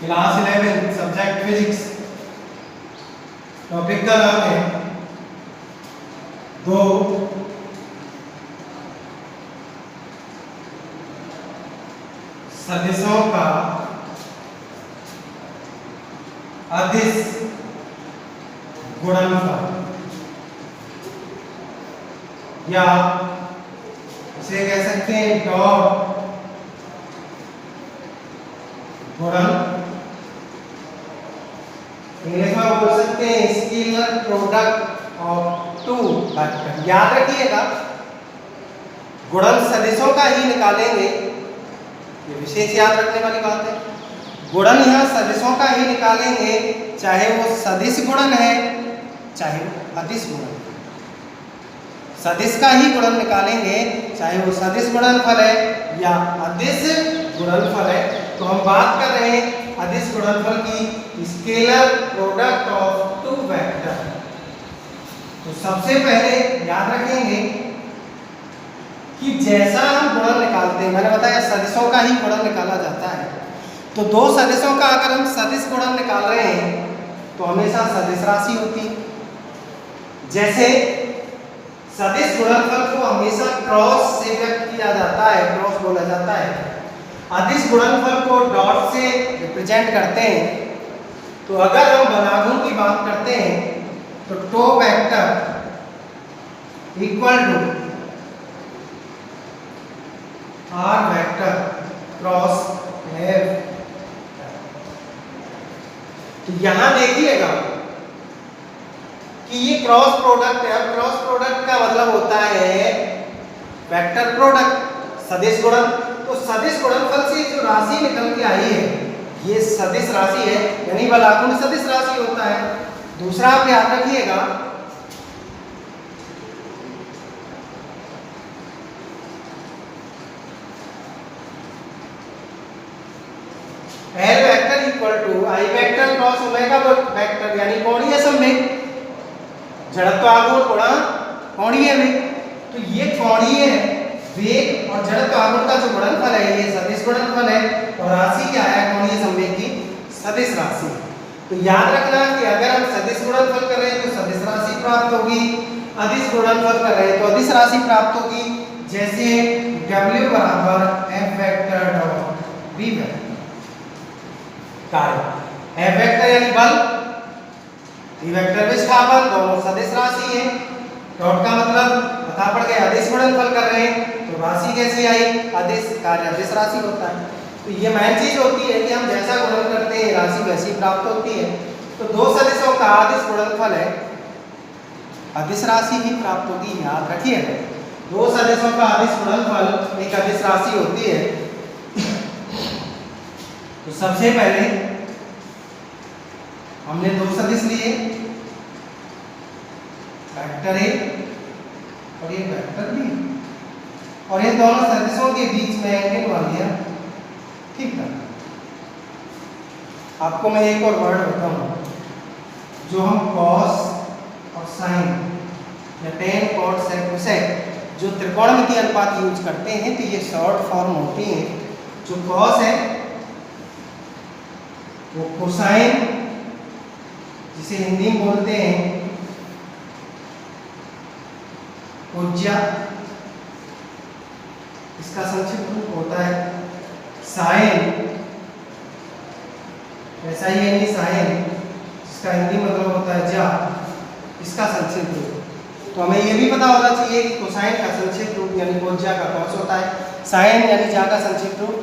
Class 11 subject physics. Topic का नाम है दो सदिशों का अदिश गुणनफल, या इसे कह सकते हैं डॉट गुणन। इंग्लिश में बोल सकते हैं scalar product of two vector. याद रखिएगा, गुणन सदिशों का ही निकालेंगे, ये विशेष याद रखने वाली बात है। गुणन यहाँ सदिशों का ही निकालेंगे, चाहे वो सदिश गुणन है चाहे वो अदिश गुणन है। सदिश का ही गुणन निकालेंगे, चाहे वो सदिश गुणनफल है या अदिश गुणनफल है। तो हम बात कर रहे हैं अदिश गुणनफल की, scalar product of two vector. तो सबसे पहले याद रखेंगे कि जैसा हम गुणन निकालते हैं, मैंने बताया सदिशों का ही गुणन निकाला जाता है। तो दो सदिशों का अगर हम सदिश गुणन निकाल रहे हैं तो हमेशा सदिश राशि होती है। जैसे सदिश गुणनफल को हमेशा क्रॉस से व्यक्त किया जाता है, क्रॉस बोला जाता है। अदिश गुणनफल को डॉट से रिप्रेजेंट करते हैं। तो अगर हम बनागुण की बात करते हैं तो tau vector equal to R vector cross F. तो यहां देखिएगा कि ये क्रॉस प्रोडक्ट है। अब क्रॉस प्रोडक्ट का मतलब होता है वेक्टर प्रोडक्ट, सदिश गुणन। तो सदिश गुणनफल से जो राशि निकल के आई है ये सदिश राशि है, यानी बलागुण सदिश राशि होता है। दूसरा आप याद रखिएगा, L vector equal to I vector cross omega vector, यानी कोणीय समवेग, जड़त्व आघूर्ण गुणा कोणीय वेग। तो ये कोणीय वेग और जड़त्व आघूर्ण का जो गुणनफल है ये सदिश गुणनफल है, और राशि क्या है कोणीय संवेग की सदिश राशि। तो याद रखना कि अगर हम सदिश गुणनफल कर रहे हैं तो सदिश राशि प्राप्त होगी, अदिश गुणनफल कर रहे हैं तो अदिश राशि प्राप्त होगी। जैसे W बराबर F vector dot B vector. कार्य F वेक्टर यानी बल, B वेक्टर विस्थापन, दोनों सदिश राशि है। डॉट का मतलब पता पड़ गया अदिश गुणनफल कर रहे हैं तो राशि कैसी आई, अदिश, कार्य अदिश राशि होता है। तो ये मेन चीज होती है कि हम जैसा गुणन करते हैं राशि वैसी प्राप्त होती है। तो दो सदिशों का अदिश गुणनफल है, अदिश राशि ही प्राप्त होगी, याद रखिएगा। दो सदिशों का अदिश गुणनफल एक अदिश राशि होती है। तो सबसे पहले हमने दो सदिश लिए, वेक्टर ए और ये वेक्टर बी, और ये दोनों सदिशों के बीच में एंगल बन गया, ठीक है। आपको मैं एक और वर्ड बताऊं, जो हम कॉस और साइन या टेन कॉट सेक कोसेक जो त्रिकोणमितीय अनुपात यूज करते हैं तो ये शॉर्ट फॉर्म होती है। जो कॉस है वो कोसाइन, जिसे हिंदी में बोलते हैं कोज्या, इसका संक्षिप्त रूप होता है साइन, ऐसा ही है साइन, जिसका हिंदी मतलब होता है जा, इसका संक्षिप्त रूप। तो हमें ये भी पता होना चाहिए कि कोसाइन का संक्षिप्त रूप यानी कोज्या का कॉस होता है, साइन यानी जा का संक्षिप्त रूप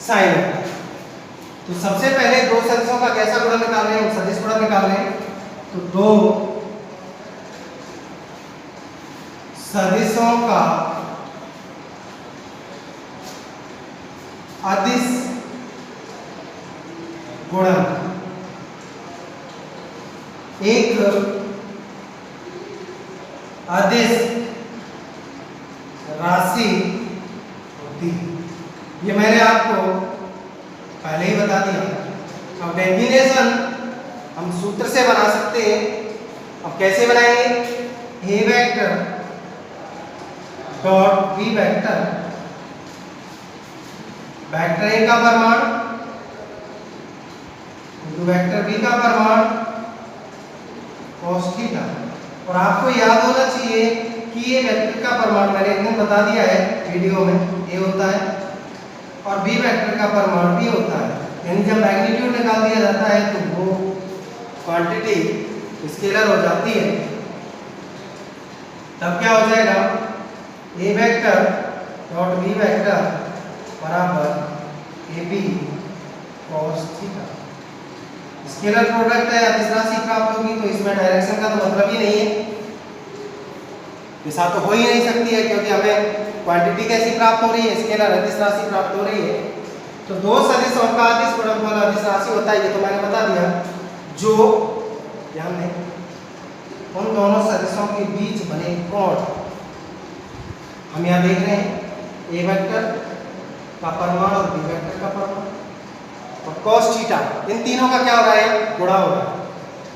साइन होता है। तो सबसे पहले दो सदिशों का कैसा गुणन निकाल रहे हैं, सदिश गुणन निकाल रहे हैं। तो दो सदिशों का अदिश गुणन एक अदिश राशि होती है। ये मैंने आपको पहले ही बता दिया। अब डेफिनेशन हम सूत्र से बना सकते हैं। अब कैसे बनाएंगे, A vector dot B vector, vector A का परिमाण इंटू वेक्टर बी का परिमाण cos थीटा। और आपको याद होना चाहिए कि ये वेक्टर का परिमाण मैंने एकदम बता दिया है वीडियो में, ए होता है और बी वेक्टर का परिमाण भी होता है। यानी जब मैग्नीट्यूड निकाल दिया जाता है तो वो क्वांटिटी स्केलर हो जाती है। तब क्या हो जाएगा, A vector dot B vector बराबर A B cos theta. Scalar product है, अदिश राशि प्राप्त होगी तो इसमें डायरेक्शन का तो मतलब ही नहीं है, दिशा तो हो ही नहीं सकती है, क्योंकि हमें क्वांटिटी कैसी प्राप्त हो रही है, स्केलर अदिश राशि प्राप्त हो रही है। तो दो सदिशों का अदिश गुणनफल अदिश राशि होता है, ये तो मैंने बता दिया। जो ध्यान दें उन दोनों सदिशों के बीच बने कोण, हम यहाँ देख रहे हैं ए वेक्टर का परिमाण और बी वेक्टर का परिमाण और cos थीटा, इन तीनों का क्या हो रहा है, गुणा हो रहा है।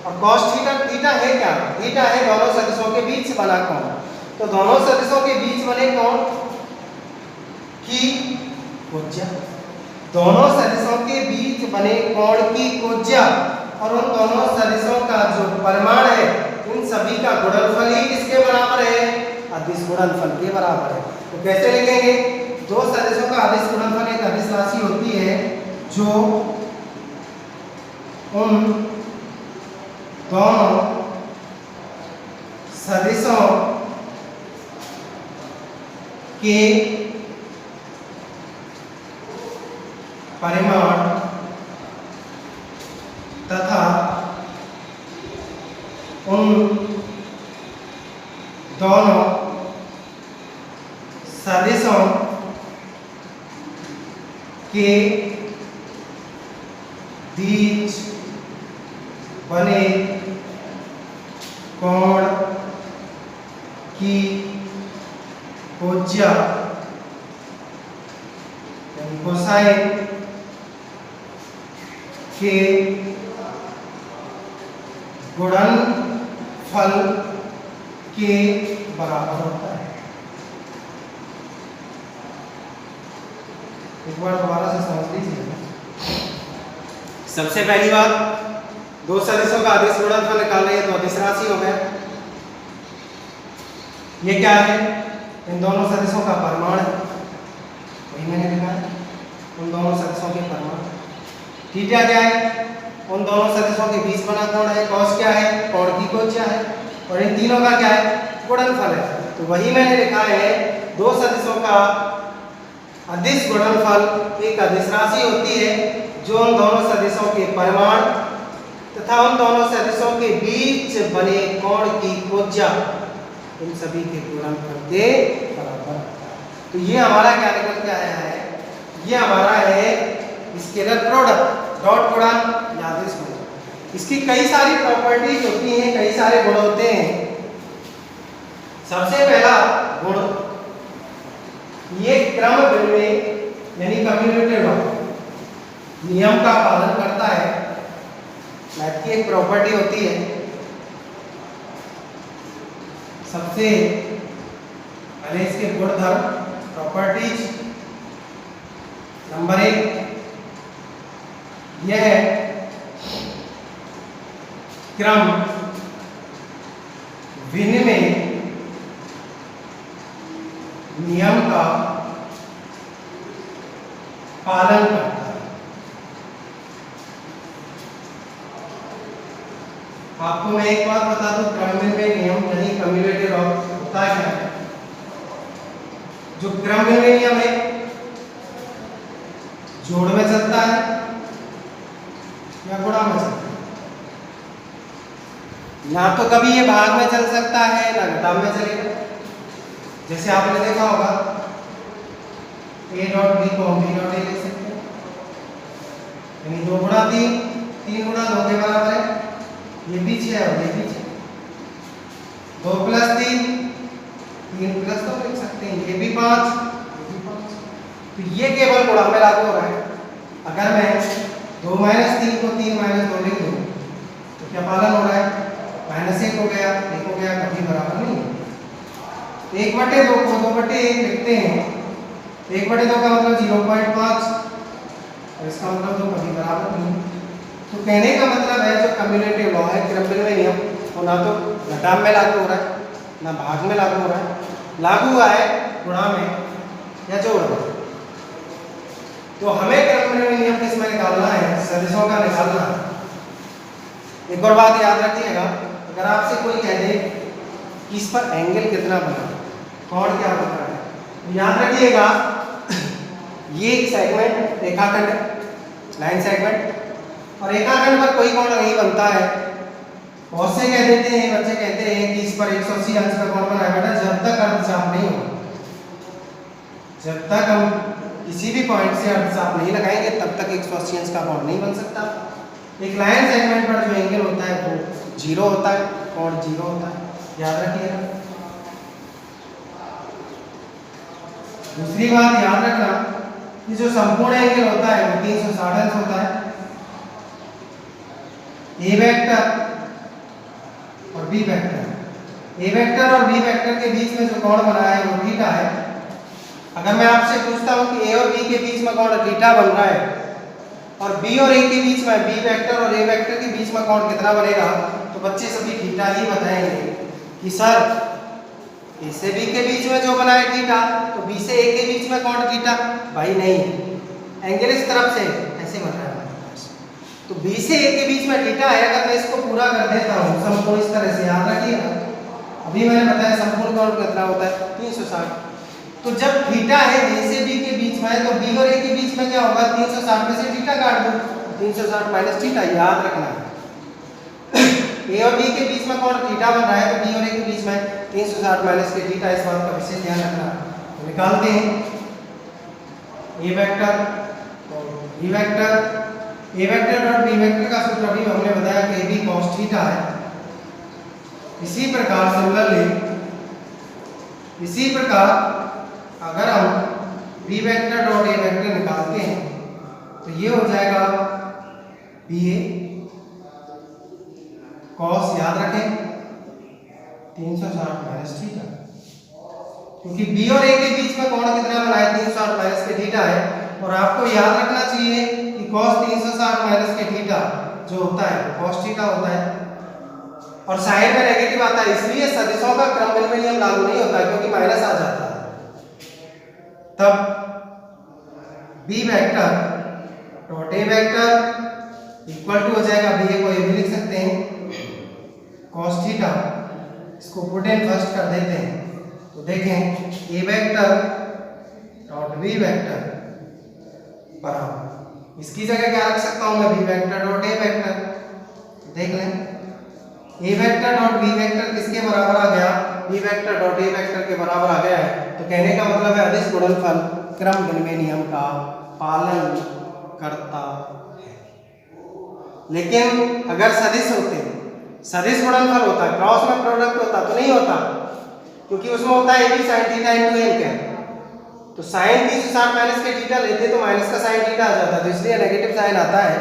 और cos थीटा, थीटा है क्या, थीटा है दोनों सदिशों के बीच बना कोण। तो दोनों सदिशों के बीच बने कोण की कोज्या, दोनों सदिशों के बीच बने कोण की कोज्या और उन दोनों सदिशों का जो परिमाण है इन सभी का गुणनफल ही किसके बराबर है, अदिश गुणनफल के बराबर है। तो कैसे लिखेंगे, दो सदिशों का अदिश गुणनफल एक अदिश राशि होती है जो उन दोनों सदिशों के परिमाण तथा उन दोनों सदिशों के बीच बने कोण की कोज्या यानी कोसाइन के गुणनफल के बराबर होता है। एक बार दोबारा से समझ लीजिए। सबसे पहली बात, दो सदिशों का अदिश गुणनफल निकाल रहे हैं तो अदिश राशि हो गया। ये क्या है, इन दोनों सदिशों का परिमाण है, वही मैंने लिखा है, उन दोनों सदिशों के परिमाण। थीटा क्या है, उन दोनों सदिशों के बीच बना कोण है। cos क्या है, कोण की कोज्या है। और इन तीनों का क्या है, गुणनफल है। तो वही मैंने लिखा है, दो सदिशों का अदिश गुणनफल एक अदिश राशि होती है जो उन दोनों सदिशों के परिमाण तथा उन दोनों सदिशों के बीच बने कोण की कोज्या इन सभी के गुणनफल के बराबर होता है। तो ये हमारा क्या निकल के आया है, ये हमारा है स्केलर प्रोडक्ट, डॉट गुणन या अदिश गुणन। इसकी कई सारी प्रॉपर्टीज होती हैं, कई सारे गुण होते हैं। सबसे पहला गुण, ये क्रम विनिमय यानी कम्यूटेटिव नियम का पालन करता है। मैथ की एक प्रॉपर्टी होती है, सबसे पहले इसके गुणधर्म प्रॉपर्टीज। नंबर 1, यह क्रम विनिमय नियम का पालन करता है। आपको मैं एक बात बता दूं, क्रम विनिमय नियम यानी कम्यूटेटिव होता है क्या है? जो क्रम विनिमय नियम है जोड़ में चलता है या गुणा में चलता है। ना तो कभी ये भाग में चल सकता है ना घटा में चलेगा। जैसे आपने देखा होगा a डॉट b को हम b डॉट a लिख सकते हैं, यानी 2 गुणा 3, 3 गुणा 2 के बराबर है। ये भी 6 और ये भी 6, 2 प्लस 3, 3 प्लस 2 लिख सकते हैं। ये भी 5, ये भी 5। तो ये केवल गुणा में लागू हो रहा है। अगर मैं 2 माइनस 3 को 3 माइनस 2 लिख दूं तो क्या पालन हो रहा है? -1 हो गया, 1 हो गया, कभी बराबर नहीं है। 1/2 को 2/1 लिखते हैं, 1/2 का मतलब 0.5 और इसका मतलब 2 कभी बराबर नहीं। तो कहने का मतलब है जो कम्युलेटिव लॉ है क्रमबद्ध नियम वो ना तो घटाव में लागू हो रहा है ना भाग में लागू हो रहा है, लागू हुआ है गुणा में या जोड़ में। तो हमें क्रमबद्ध नियम किसमें निकालना है? सदिशों का निकालना है। एक और बात याद रखिएगा, अगर आपसे कोई कह दे कि इस पर एंगल कितना बना, कोण क्या बन रहा है, तो याद रखिएगा ये एक सेगमेंट रेखाखंड लाइन सेगमेंट और रेखाखंड पर कोई कोण नहीं बनता है। बहुत से कह देते हैं, बच्चे कहते हैं कि इस पर 180 अंश का कोण बना है। बेटा जब तक अर्थचाप नहीं होगा, जब तक हम किसी भी पॉइंट से अर्थचाप नहीं लगाएंगे तब तक 180 अंश का कोण नहीं बन सकता। एक लाइन सेगमेंट पर जो एंगल होता है वो 0 होता है, कोण 0 होता है, याद रखिएगा। दूसरी बात याद रखना कि जो संपूर्ण एंगल होता है वो 360 अंश होता है। ए वेक्टर और बी वेक्टर, ए वेक्टर और बी वेक्टर के बीच में जो कोण बना है वो थीटा है। अगर मैं आपसे पूछता हूं कि ए और बी के बीच में कोण थीटा बन रहा है और बी और ए के बीच में, बी वेक्टर और ए वेक्टर के बीच में कोण कितना बनेगा, तो बच्चे सभी थीटा ही बताएंगे कि सर ए से बी के बीच में जो बना है थीटा, तो बी से ए के बीच में कोण थीटा। भाई नहीं, एंगल इस तरफ से ऐसे बन रहा है, तो बी से ए के बीच में थीटा है। अगर मैं इसको पूरा कर देता हूँ संपूर्ण इस तरह से, याद रखिएगा अभी मैंने बताया संपूर्ण कोण कितना होता है 360। तो जब थीटा है ए से बी के बीच में, तो बी और ए के बीच में क्या होगा, 360 में से थीटा काट दो, 360 माइनस थीटा, याद रखना है। ए और बी के बीच में कोण थीटा बन रहा है, तो बी और ए के बीच में 360 माइनस के थीटा, इस बात का विशेष ध्यान रखना। तो निकालते हैं ए वेक्टर और बी वेक्टर। ए वेक्टर डॉट बी वेक्टर का सूत्र अभी हमने बताया कि ए बी cos थीटा है। इसी प्रकार सिमिलरली, इसी प्रकार अगर हम B vector dot A vector निकालते हैं तो ये हो जाएगा बी ए cos, याद रखें 360 माइनस थीटा, क्योंकि बी और ए के बीच में कोण कितना बना है 360 माइनस के थीटा है। और आपको याद रखना चाहिए कि cos 360 माइनस के थीटा जो होता है cos थीटा होता है और साइन में नेगेटिव आता है, इसलिए सदिशों का क्रमबद्ध नियम लागू नहीं होता है क्योंकि माइनस आ जाता है। तब B vector dot A vector equal to हो जाएगा, बी ए को ये भी लिख सकते हैं cos थीटा, इसको पुट इन फर्स्ट कर देते हैं तो देखें A vector dot B vector बराबर, इसकी जगह क्या रख सकता हूं मैं, B vector dot A vector. देख लें A vector dot B vector किसके बराबर आ गया, B vector dot A vector के बराबर आ गया है। तो कहने का मतलब है अदिश गुणनफल क्रमबद्ध नियम का पालन करता है। लेकिन अगर सदिश होते, सदिश गुणनफल होता, क्रॉस में प्रोडक्ट होता तो नहीं होता, क्योंकि उसमें होता है A B sine theta into N cap. तो साइन 360 माइनस के थीटा लेते तो माइनस का साइन थीटा आ जाता, तो इसलिए नेगेटिव साइन आता है।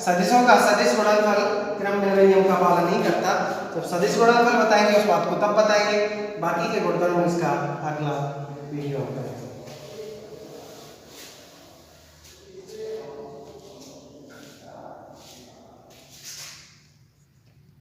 सदिशों का सदिश गुणनफल क्रमबद्ध नियम का पालन नहीं करता। जब सदिश गुणनफल बताएंगे उस बात को तब बताएंगे, बाकी के गुणधर्म इसका अगला वीडियो में।